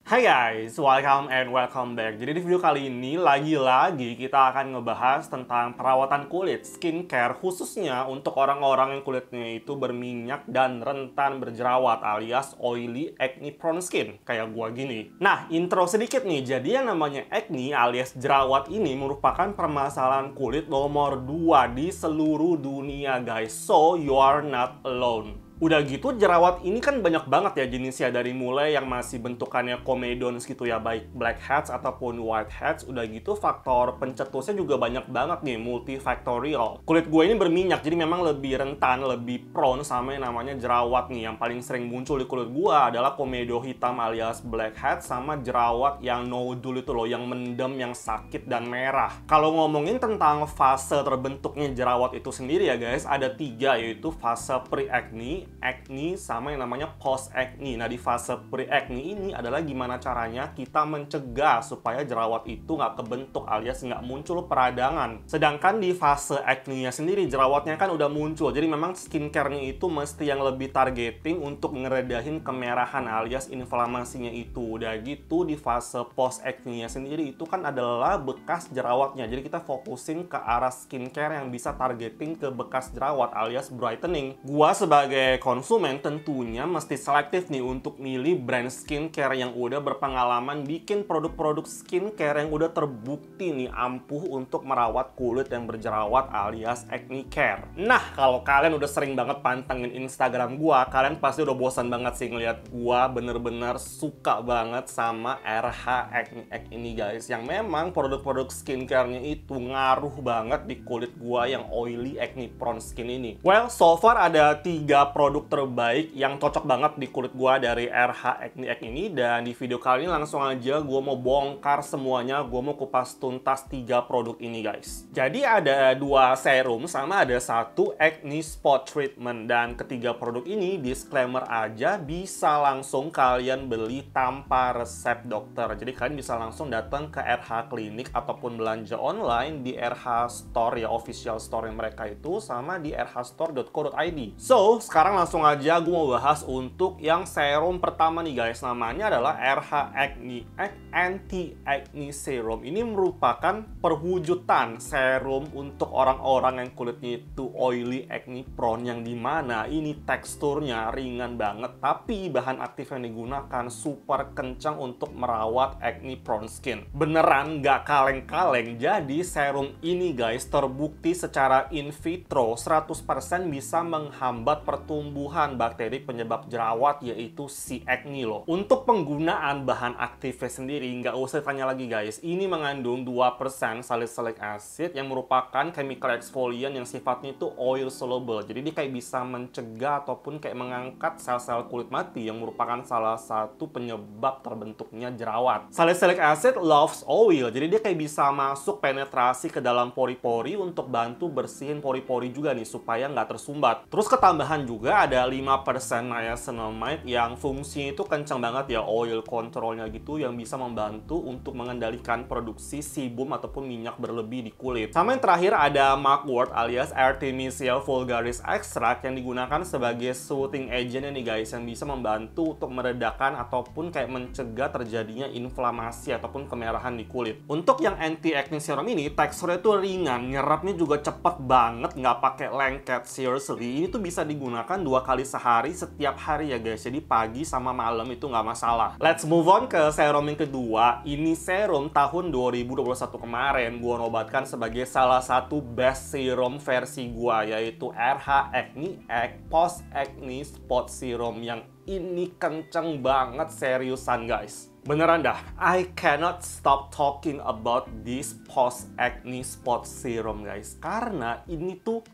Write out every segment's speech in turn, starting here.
Hai guys, welcome back. Jadi di video kali ini lagi-lagi kita akan ngebahas tentang perawatan kulit, skincare khususnya untuk orang-orang yang kulitnya itu berminyak dan rentan berjerawat alias oily acne prone skin kayak gua gini. Nah, intro sedikit nih. Jadi yang namanya acne alias jerawat ini merupakan permasalahan kulit nomor 2 di seluruh dunia guys. So, you are not alone. Udah gitu jerawat ini kan banyak banget ya jenisnya, dari mulai yang masih bentukannya komedons gitu ya, baik blackheads ataupun whiteheads. Udah gitu faktor pencetusnya juga banyak banget nih, multifaktorial. Kulit gue ini berminyak jadi memang lebih rentan, lebih prone sama yang namanya jerawat nih. Yang paling sering muncul di kulit gue adalah komedo hitam alias blackheads sama jerawat yang nodul itu loh, yang mendem, yang sakit dan merah. Kalau ngomongin tentang fase terbentuknya jerawat itu sendiri ya guys, ada 3, yaitu fase pre-acne, acne, sama yang namanya post-acne. Nah, di fase pre-acne ini adalah gimana caranya kita mencegah supaya jerawat itu nggak kebentuk alias nggak muncul peradangan. Sedangkan di fase acne-nya sendiri, jerawatnya kan udah muncul. Jadi memang skincare-nya itu mesti yang lebih targeting untuk ngeredahin kemerahan alias inflamasinya itu. Udah gitu di fase post-acne-nya sendiri itu kan adalah bekas jerawatnya. Jadi kita fokusin ke arah skincare yang bisa targeting ke bekas jerawat alias brightening. Gua sebagai konsumen tentunya mesti selektif nih untuk milih brand skincare yang udah berpengalaman bikin produk-produk skincare yang udah terbukti nih ampuh untuk merawat kulit yang berjerawat alias acne care. Nah, kalau kalian udah sering banget pantengin Instagram gua, kalian pasti udah bosan banget sih ngeliat gua bener-bener suka banget sama RH Acne Act ini guys, yang memang produk-produk skincare-nya itu ngaruh banget di kulit gua yang oily acne prone skin ini. Well, so far ada 3 produk terbaik yang cocok banget di kulit gua dari RH Acne Act ini, dan di video kali ini langsung aja gua mau bongkar semuanya. Gua mau kupas tuntas 3 produk ini guys. Jadi ada 2 serum sama ada 1 acne spot treatment, dan ketiga produk ini disclaimer aja bisa langsung kalian beli tanpa resep dokter. Jadi kalian bisa langsung datang ke RH Klinik ataupun belanja online di RH Store ya, official store yang mereka itu, sama di rhstore.co.id. So, sekarang langsung aja gue mau bahas untuk yang serum pertama nih guys. Namanya adalah RH Acne Act Anti-Acne Serum. Ini merupakan perwujudan serum untuk orang-orang yang kulitnya itu oily acne prone, yang dimana ini teksturnya ringan banget, tapi bahan aktif yang digunakan super kencang untuk merawat acne prone skin. Beneran nggak kaleng-kaleng. Jadi serum ini guys terbukti secara in vitro 100% bisa menghambat pertumbuhan bakteri penyebab jerawat, yaitu si acne loh. Untuk penggunaan bahan aktifnya sendiri nggak usah tanya lagi guys. Ini mengandung 2% salicylic acid yang merupakan chemical exfoliant yang sifatnya itu oil soluble. Jadi dia kayak bisa mencegah ataupun kayak mengangkat sel-sel kulit mati yang merupakan salah satu penyebab terbentuknya jerawat. Salicylic acid loves oil. Jadi dia kayak bisa masuk penetrasi ke dalam pori-pori untuk bantu bersihin pori-pori juga nih supaya nggak tersumbat. Terus ketambahan juga ada 5% niacinamide yang fungsinya itu kencang banget ya, oil controlnya gitu, yang bisa membantu untuk mengendalikan produksi sebum ataupun minyak berlebih di kulit. Sama yang terakhir ada mugwort alias Artemisia vulgaris extract yang digunakan sebagai soothing agent nih guys, yang bisa membantu untuk meredakan ataupun kayak mencegah terjadinya inflamasi ataupun kemerahan di kulit. Untuk yang anti acne serum ini teksturnya tuh ringan, nyerapnya juga cepet banget, nggak pakai lengket. Seriously, ini tuh bisa digunakan 2 kali sehari setiap hari ya guys. Jadi pagi sama malam itu nggak masalah. Let's move on ke serum yang kedua. Ini serum tahun 2021 kemarin gua nobatkan sebagai salah satu best serum versi gua, yaitu RH Acne Act Post Acne Spot Serum, yang ini kenceng banget seriusan guys. Beneran dah, I cannot stop talking about this post acne spot serum guys, karena ini tuh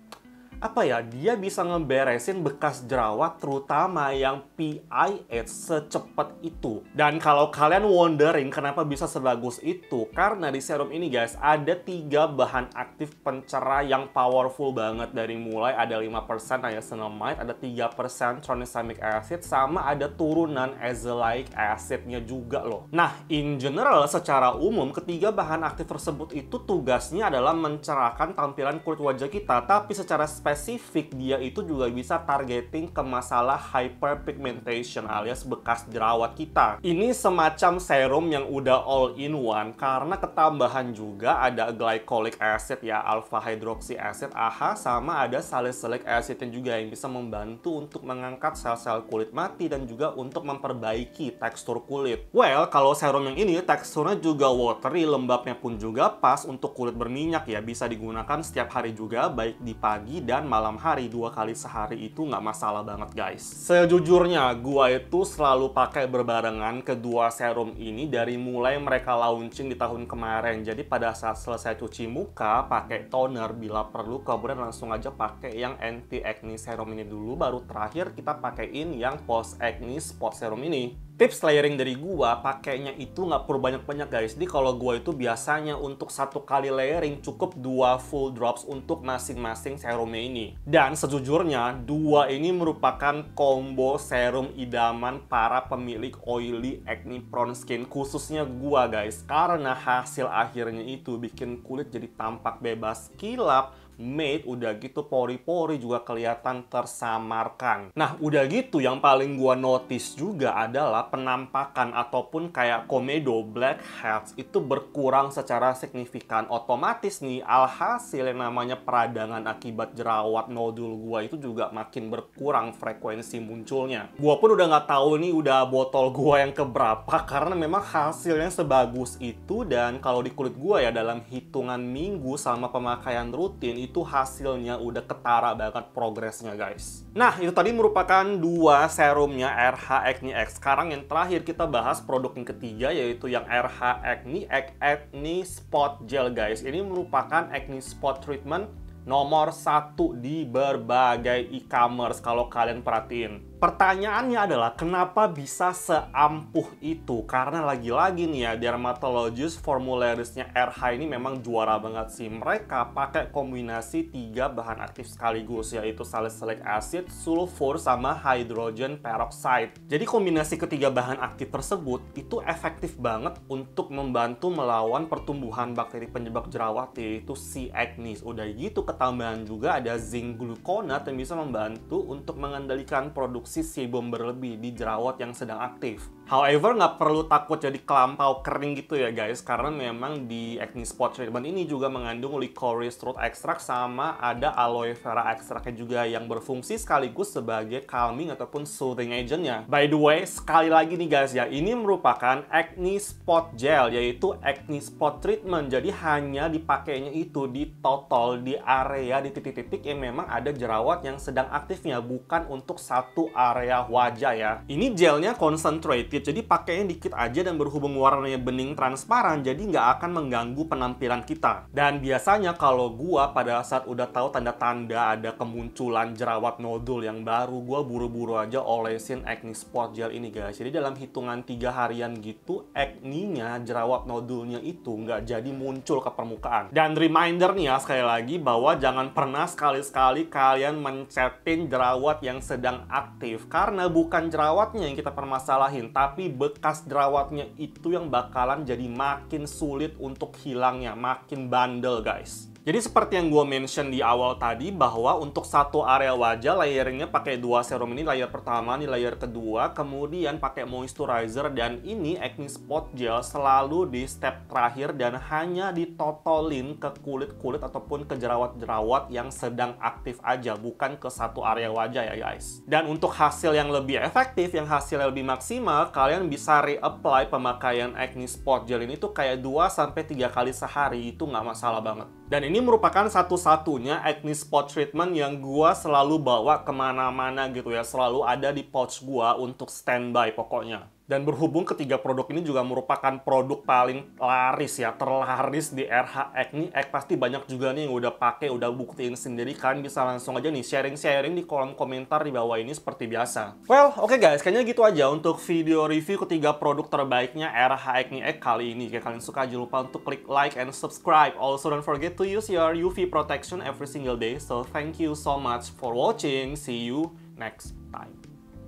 apa ya, dia bisa ngeberesin bekas jerawat terutama yang PIH secepat itu. Dan kalau kalian wondering kenapa bisa sebagus itu, karena di serum ini guys ada 3 bahan aktif pencerah yang powerful banget. Dari mulai ada 5% niacinamide, ada 3% tranexamic acid, sama ada turunan azelaic acidnya juga loh. Nah, in general secara umum ketiga bahan aktif tersebut itu tugasnya adalah mencerahkan tampilan kulit wajah kita, tapi secara spesifik spesifik, dia itu juga bisa targeting ke masalah hyperpigmentation alias bekas jerawat kita. Ini semacam serum yang udah all in one karena ketambahan juga ada glycolic acid ya, alpha hydroxy acid AHA, sama ada salicylic acid juga yang bisa membantu untuk mengangkat sel-sel kulit mati dan juga untuk memperbaiki tekstur kulit. Well, kalau serum yang ini teksturnya juga watery, lembabnya pun juga pas untuk kulit berminyak ya, bisa digunakan setiap hari juga, baik di pagi dan malam hari, 2 kali sehari itu nggak masalah banget guys. Sejujurnya gua itu selalu pakai berbarengan kedua serum ini dari mulai mereka launching di tahun kemarin. Jadi pada saat selesai cuci muka pakai toner bila perlu, kemudian langsung aja pakai yang anti acne serum ini dulu, baru terakhir kita pakaiin yang post acne spot serum ini. Tips layering dari gua, pakainya itu nggak perlu banyak-banyak guys. Jadi kalau gua itu biasanya untuk 1 kali layering cukup 2 full drops untuk masing-masing serumnya ini. Dan sejujurnya, 2 ini merupakan combo serum idaman para pemilik oily acne prone skin, khususnya gua guys. Karena hasil akhirnya itu bikin kulit jadi tampak bebas kilap, matte, udah gitu pori-pori juga kelihatan tersamarkan. Nah, udah gitu yang paling gua notice juga adalah penampakan ataupun kayak komedo, blackheads itu berkurang secara signifikan. Otomatis nih, alhasil yang namanya peradangan akibat jerawat nodul gua itu juga makin berkurang frekuensi munculnya. Gua pun udah nggak tahu nih udah botol gua yang keberapa karena memang hasilnya sebagus itu, dan kalau di kulit gua ya dalam hitungan minggu sama pemakaian rutin itu hasilnya udah ketara banget progresnya guys. Nah, itu tadi merupakan 2 serumnya RH Acne X. Sekarang yang terakhir kita bahas produk yang ketiga, yaitu yang RH Acne X Acne Spot Gel guys. Ini merupakan acne spot treatment nomor 1 di berbagai e-commerce kalau kalian perhatiin. Pertanyaannya adalah kenapa bisa seampuh itu? Karena lagi-lagi nih ya, dermatologist formularisnya RH ini memang juara banget sih. Mereka pakai kombinasi 3 bahan aktif sekaligus, yaitu salicylic acid, sulfur, sama hydrogen peroxide. Jadi kombinasi ketiga bahan aktif tersebut itu efektif banget untuk membantu melawan pertumbuhan bakteri penyebab jerawat, yaitu C. acnes. Udah gitu ketambahan juga ada zinc gluconate yang bisa membantu untuk mengendalikan produksi sebum berlebih di jerawat yang sedang aktif. However, nggak perlu takut jadi kelampau kering gitu ya guys, karena memang di acne spot treatment ini juga mengandung licorice root extract sama ada aloe vera extractnya juga yang berfungsi sekaligus sebagai calming ataupun soothing agentnya. By the way, sekali lagi nih guys ya, ini merupakan acne spot gel, yaitu acne spot treatment. Jadi hanya dipakainya itu di total di area di titik-titik yang memang ada jerawat yang sedang aktifnya, bukan untuk satu area wajah ya. Ini gelnya concentrated, jadi pakainya dikit aja dan berhubung warnanya bening transparan, jadi nggak akan mengganggu penampilan kita. Dan biasanya kalau gua pada saat udah tahu tanda-tanda ada kemunculan jerawat nodul yang baru, gua buru-buru aja olesin acne spot gel ini guys. Jadi dalam hitungan 3 harian gitu, acne-nya, jerawat nodulnya itu nggak jadi muncul ke permukaan. Dan reminder nih ya, sekali lagi bahwa jangan pernah sekali-sekali kalian mencetin jerawat yang sedang aktif, karena bukan jerawatnya yang kita permasalahin, tapi bekas jerawatnya itu yang bakalan jadi makin sulit untuk hilangnya, makin bandel guys. Jadi seperti yang gue mention di awal tadi, bahwa untuk satu area wajah layeringnya pakai 2 serum ini, layer pertama, nih layer kedua, kemudian pakai moisturizer, dan ini acne spot gel selalu di step terakhir dan hanya ditotolin ke kulit-kulit ataupun ke jerawat-jerawat yang sedang aktif aja, bukan ke satu area wajah ya guys. Dan untuk hasil yang lebih efektif, yang hasilnya lebih maksimal, kalian bisa reapply pemakaian acne spot gel ini tuh kayak 2-3 kali sehari, itu nggak masalah banget. Dan ini merupakan satu-satunya acne spot treatment yang gua selalu bawa kemana-mana gitu ya. Selalu ada di pouch gua untuk standby pokoknya. Dan berhubung ketiga produk ini juga merupakan produk paling laris ya, terlaris di RH Acne X, pasti banyak juga nih yang udah pakai, udah buktiin sendiri. Kalian bisa langsung aja nih sharing-sharing di kolom komentar di bawah ini seperti biasa. Well, oke guys, kayaknya gitu aja untuk video review ketiga produk terbaiknya RH Acne X kali ini. Jika kalian suka, jangan lupa untuk klik like and subscribe. Also, don't forget to use your UV protection every single day. So, thank you so much for watching. See you next time.